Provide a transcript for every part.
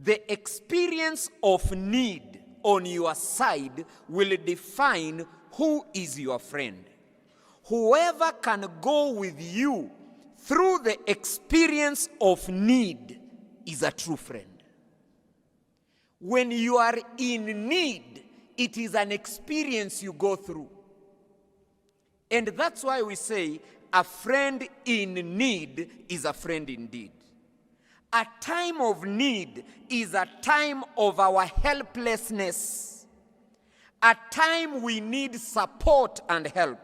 The experience of need on your side will define who is your friend. Whoever can go with you through the experience of need is a true friend. When you are in need, it is an experience you go through. And that's why we say a friend in need is a friend indeed. A time of need is a time of our helplessness. A time we need support and help.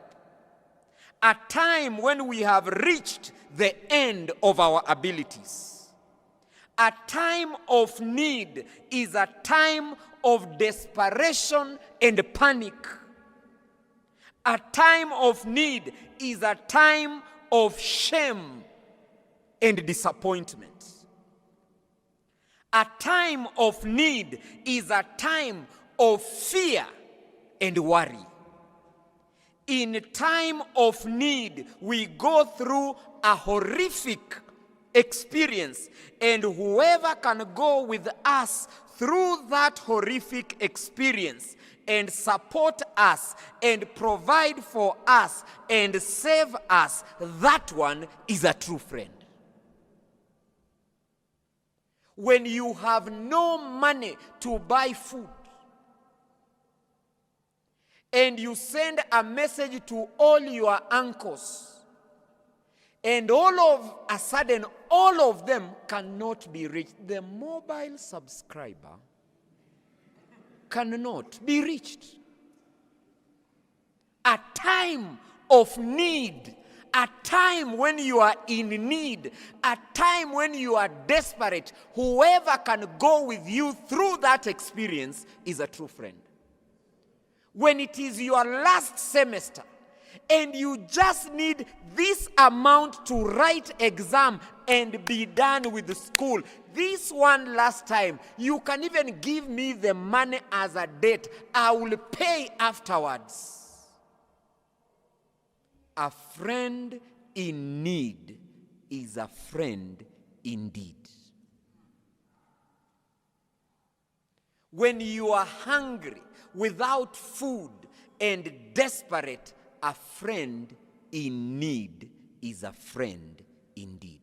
A time when we have reached the end of our abilities. A time of need is a time of desperation and panic. A time of need is a time of shame and disappointment. A time of need is a time of fear and worry. In time of need, we go through a horrific experience, and whoever can go with us through that horrific experience and support us and provide for us and save us, that one is a true friend. When you have no money to buy food, and you send a message to all your uncles, and all of a sudden, all of them cannot be reached. The mobile subscriber cannot be reached. A time of need, a time when you are in need, a time when you are desperate, whoever can go with you through that experience is a true friend. When it is your last semester and you just need this amount to write exam and be done with the school, this one last time, you can even give me the money as a debt. I will pay afterwards. A friend in need is a friend indeed. When you are hungry, without food, and desperate, a friend in need is a friend indeed.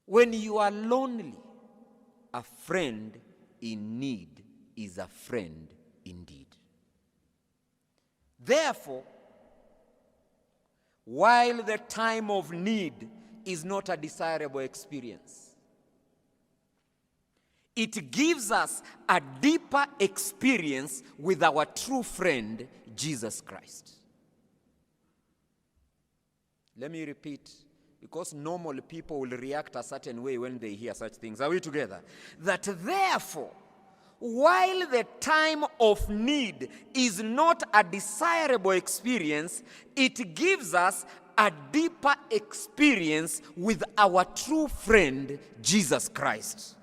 When you are lonely, a friend in need is a friend indeed. Therefore, while the time of need is not a desirable experience, it gives us a deeper experience with our true friend, Jesus Christ. Let me repeat, because normal people will react a certain way when they hear such things. Are we together? That therefore, while the time of need is not a desirable experience, it gives us a deeper experience with our true friend, Jesus Christ.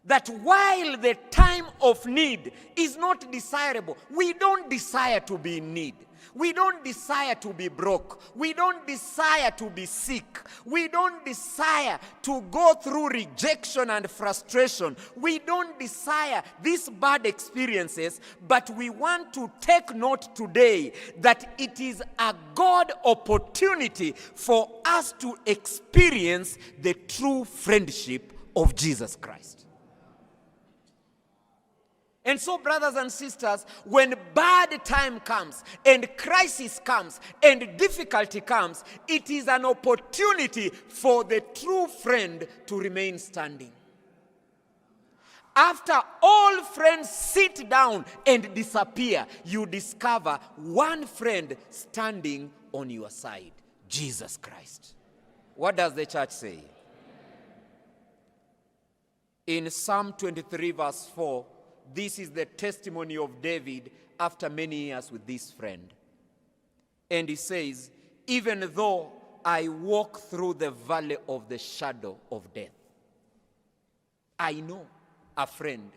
That while the time of need is not desirable, we don't desire to be in need. We don't desire to be broke. We don't desire to be sick. We don't desire to go through rejection and frustration. We don't desire these bad experiences, but we want to take note today that it is a God opportunity for us to experience the true friendship of Jesus Christ. And so, brothers and sisters, when bad time comes and crisis comes and difficulty comes, it is an opportunity for the true friend to remain standing. After all friends sit down and disappear, you discover one friend standing on your side, Jesus Christ. What does the church say? In Psalm 23 verse 4, this is the testimony of David after many years with this friend. And he says, even though I walk through the valley of the shadow of death, I know a friend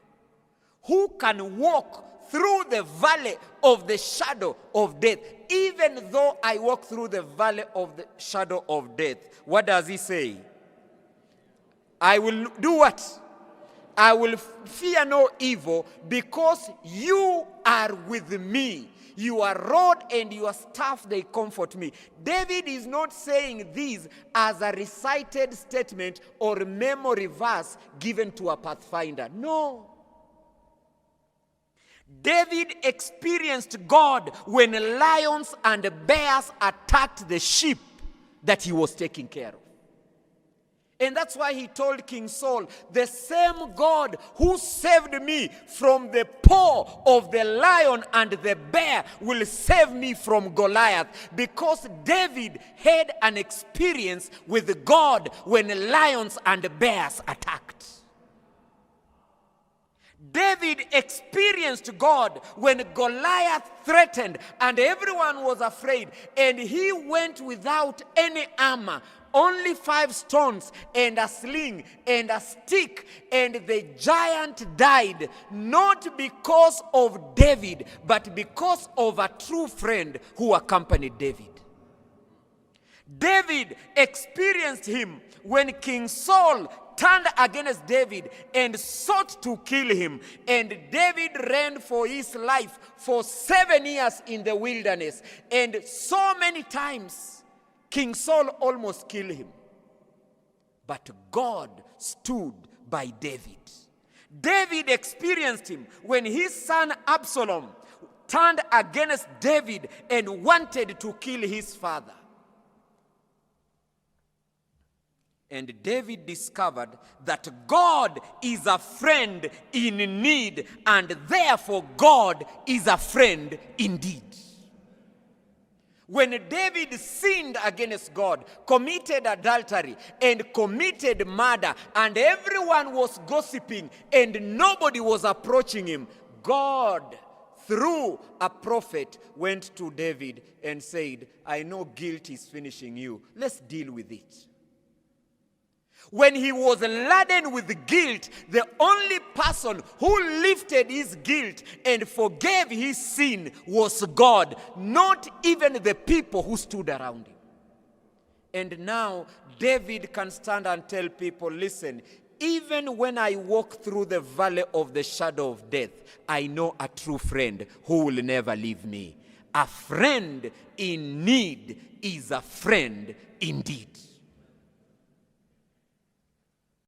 who can walk through the valley of the shadow of death. Even though I walk through the valley of the shadow of death, what does he say? I will do what? I will fear no evil, because you are with me. Your rod and your staff, they comfort me. David is not saying this as a recited statement or memory verse given to a pathfinder. No. David experienced God when lions and bears attacked the sheep that he was taking care of. And that's why he told King Saul, the same God who saved me from the paw of the lion and the bear will save me from Goliath. Because David had an experience with God when lions and bears attacked. David experienced God when Goliath threatened and everyone was afraid, and he went without any armor, only 5 stones and a sling and a stick, and the giant died, not because of David, but because of a true friend who accompanied David. David experienced him when King Saul turned against David and sought to kill him. And David ran for his life for 7 years in the wilderness. And so many times, King Saul almost killed him. But God stood by David. David experienced him when his son Absalom turned against David and wanted to kill his father. And David discovered that God is a friend in need, and therefore God is a friend indeed. When David sinned against God, committed adultery, and committed murder, and everyone was gossiping, and nobody was approaching him, God, through a prophet, went to David and said, I know guilt is finishing you. Let's deal with it. When he was laden with guilt, the only person who lifted his guilt and forgave his sin was God, not even the people who stood around him. And now David can stand and tell people, listen, even when I walk through the valley of the shadow of death, I know a true friend who will never leave me. A friend in need is a friend indeed.